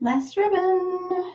Last ribbon.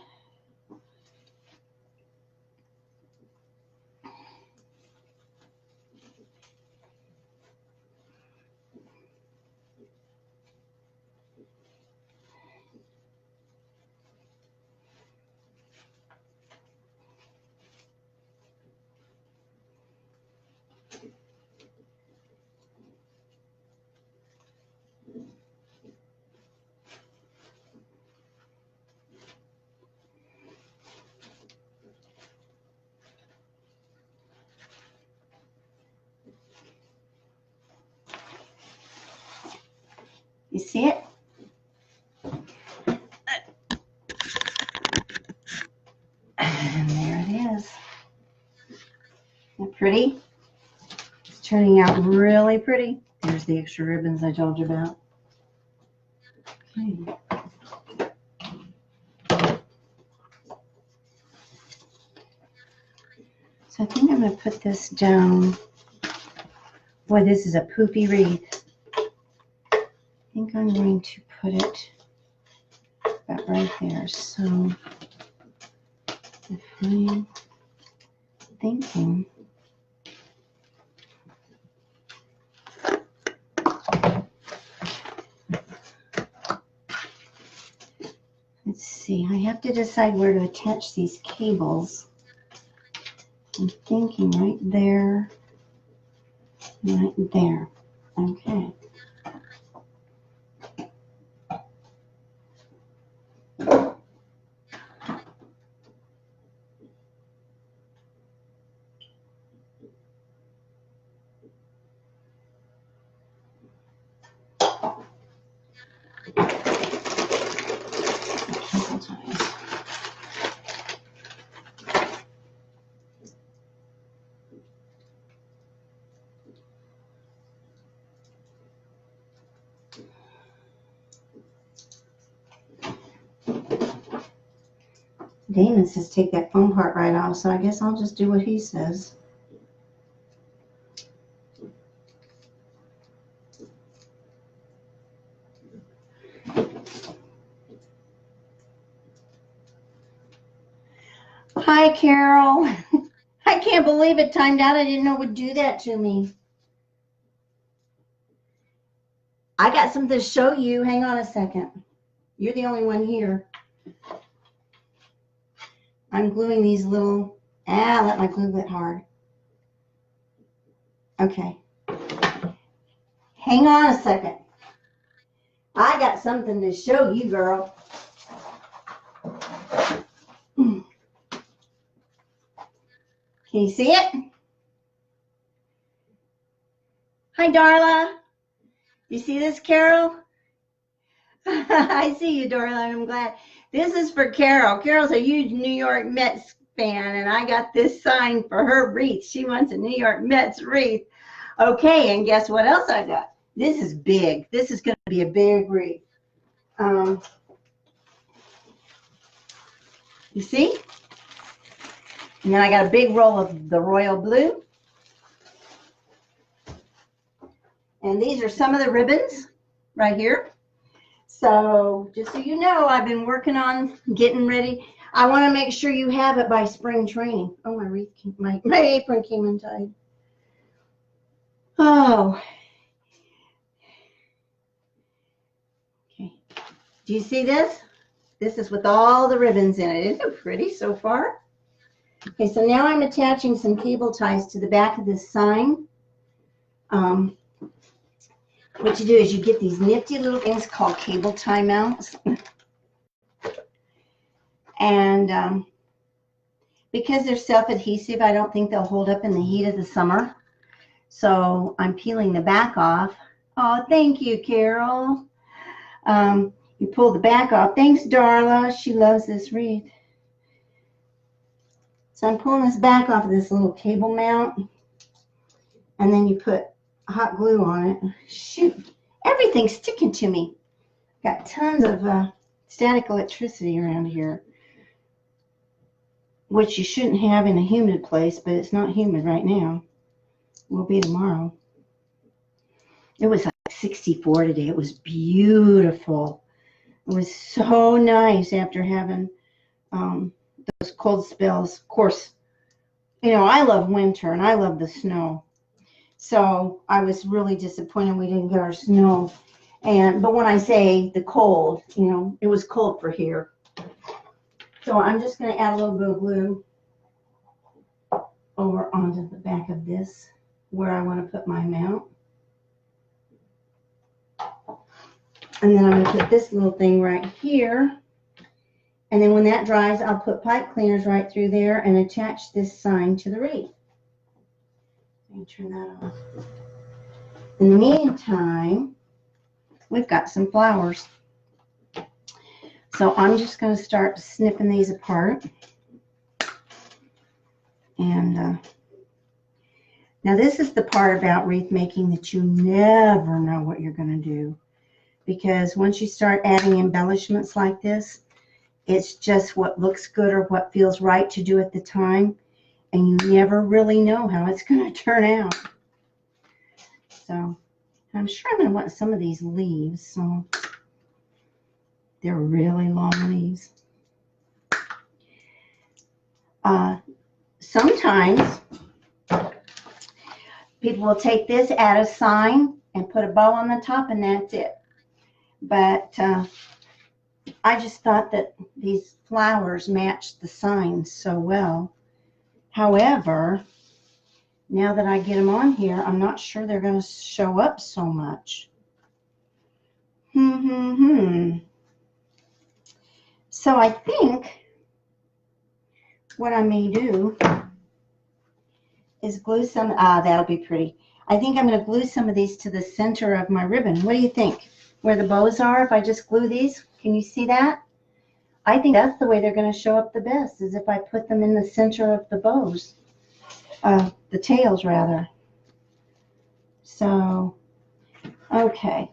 You see it? And there it is. Isn't it pretty? It's turning out really pretty. There's the extra ribbons I told you about. Okay. So I think I'm going to put this down. Boy, this is a poopy wreath. I think I'm going to put it about right there. So if I'm thinking, let's see, I have to decide where to attach these cables. I'm thinking right there, right there. Okay. Damon says take that foam part right off, so I guess I'll just do what he says. Hi, Carol. I can't believe it timed out. I didn't know it would do that to me. I got something to show you. Hang on a second. You're the only one here. I'm gluing these little, let my glue get hard. Okay. Hang on a second. I got something to show you, girl. Can you see it? Hi, Darla. You see this, Carol? I see you, Darla. I'm glad. This is for Carol. Carol's a huge New York Mets fan, and I got this sign for her wreath. She wants a New York Mets wreath. Okay, and guess what else I got? This is big. This is going to be a big wreath. You see? And then I got a big roll of the royal blue. And these are some of the ribbons right here. So just so you know, I've been working on getting ready. I want to make sure you have it by spring training. Oh, my wreath, my apron came untied. Oh. Okay. Do you see this? This is with all the ribbons in it. Isn't it pretty so far? Okay, so now I'm attaching some cable ties to the back of this sign. What you do is you get these nifty little things called cable tie mounts. And because they're self-adhesive, I don't think they'll hold up in the heat of the summer. So I'm peeling the back off. Oh, thank you, Carol. You pull the back off. Thanks, Darla. She loves this wreath. So I'm pulling this back off of this little cable mount. And then you put hot glue on it. Shoot, everything's sticking to me. Got tons of static electricity around here, which you shouldn't have in a humid place, but it's not humid right now. Will be tomorrow. It was like 64 today. It was beautiful. It was so nice after having those cold spells. Of course, you know, I love winter and I love the snow. So I was really disappointed we didn't get our snow. But when I say the cold, you know, it was cold for here. So I'm just going to add a little bit of glue over onto the back of this where I want to put my mount. And then I'm going to put this little thing right here. And then when that dries, I'll put pipe cleaners right through there and attach this sign to the wreath. Let me turn that off. In the meantime, we've got some flowers. So I'm just going to start snipping these apart. And now this is the part about wreath making that you never know what you're going to do. Because once you start adding embellishments like this, it's just what looks good or what feels right to do at the time. And you never really know how it's going to turn out. So I'm sure I'm going to want some of these leaves. So they're really long leaves. Sometimes people will take this, add a sign, and put a bow on the top, and that's it. But I just thought that these flowers matched the sign so well. However, now that I get them on here, I'm not sure they're going to show up so much. So I think what I may do is glue some, that'll be pretty. I think I'm going to glue some of these to the center of my ribbon. What do you think? Where the bows are, if I just glue these, can you see that? I think that's the way they're going to show up the best, is if I put them in the center of the bows, the tails rather. So, okay.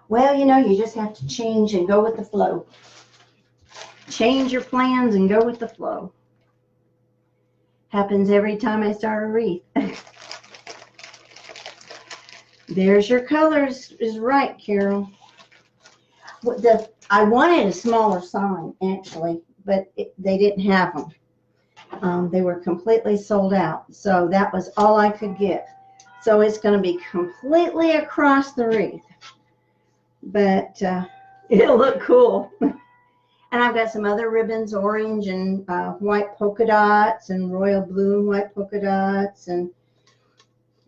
Well, you know, you just have to change and go with the flow. Change your plans and go with the flow. Happens every time I start a wreath. There's your colors is right, Carol. I wanted a smaller sign, actually, but they didn't have them. They were completely sold out, so that was all I could get. So it's going to be completely across the wreath, but it'll look cool. And I've got some other ribbons, orange and white polka dots and royal blue and white polka dots. And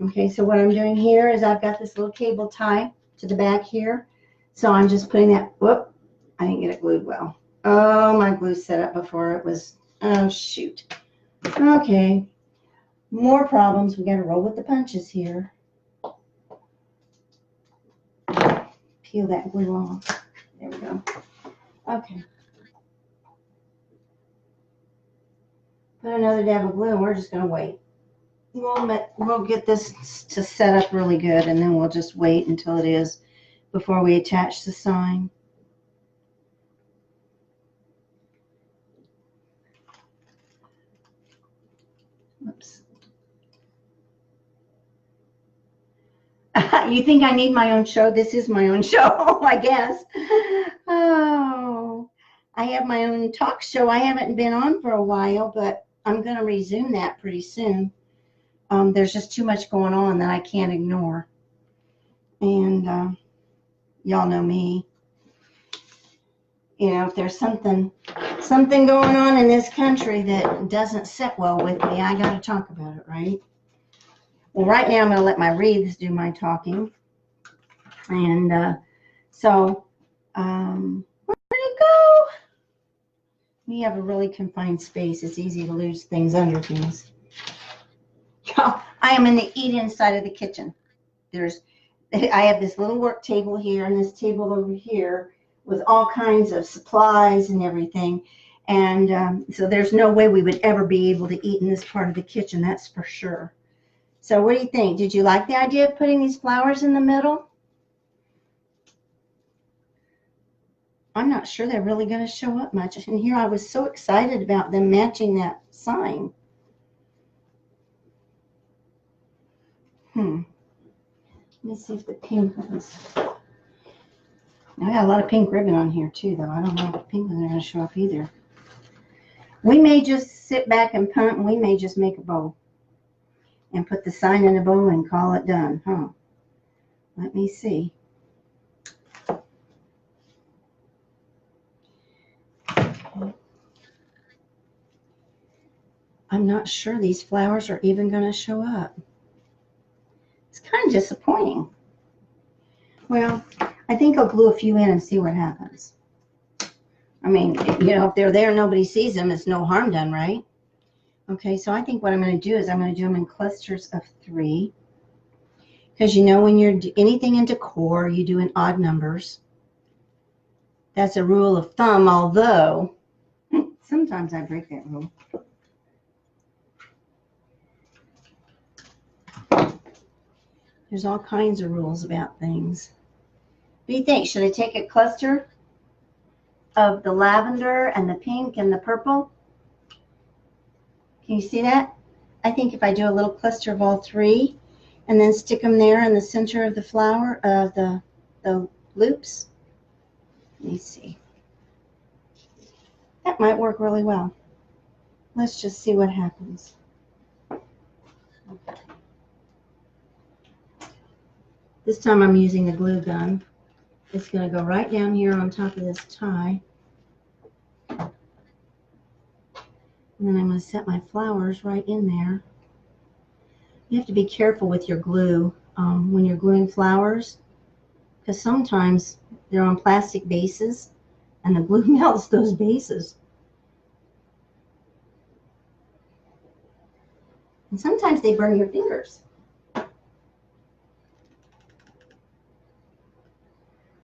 okay, so what I'm doing here is I've got this little cable tie to the back here. So I'm just putting that, whoop, I didn't get it glued well. Oh, my glue set up before it was, oh, shoot. Okay, more problems. We got to roll with the punches here. Peel that glue off. There we go. Okay. Put another dab of glue, and we're just going to wait. We'll get this to set up really good, and then we'll just wait until it is before we attach the sign. Oops. You think I need my own show? This is my own show, I guess. Oh, I have my own talk show. I haven't been on for a while, but I'm going to resume that pretty soon. There's just too much going on that I can't ignore. And y'all know me. You know, if there's something going on in this country that doesn't sit well with me, I got to talk about it, right? Well, right now I'm going to let my wreaths do my talking. And where did it go? We have a really confined space. It's easy to lose things under things. I am in the eat-in side of the kitchen. I have this little work table here and this table over here with all kinds of supplies and everything. And so there's no way we would ever be able to eat in this part of the kitchen, that's for sure. So what do you think? Did you like the idea of putting these flowers in the middle? I'm not sure they're really going to show up much. And here I was so excited about them matching that sign. Let me see if the pink ones. I got a lot of pink ribbon on here too, though. I don't know if the pink ones are going to show up either. We may just sit back and punt, and we may just make a bow and put the sign in a bow and call it done, huh? Let me see. I'm not sure these flowers are even going to show up. It's kind of disappointing. Well, I think I'll glue a few in and see what happens. I mean, you know, if they're there and nobody sees them, it's no harm done, right? Okay, so I think what I'm going to do is I'm going to do them in clusters of 3. Because you know, when you're anything in decor, you do in odd numbers. That's a rule of thumb, although sometimes I break that rule. There's all kinds of rules about things. What do you think? Should I take a cluster of the lavender and the pink and the purple? Can you see that? I think if I do a little cluster of all 3 and then stick them there in the center of the flower, of the loops. Let me see. That might work really well. Let's just see what happens. Okay. This time I'm using the glue gun. It's going to go right down here on top of this tie. And then I'm going to set my flowers right in there. You have to be careful with your glue when you're gluing flowers, because sometimes they're on plastic bases and the glue melts those bases. And sometimes they burn your fingers.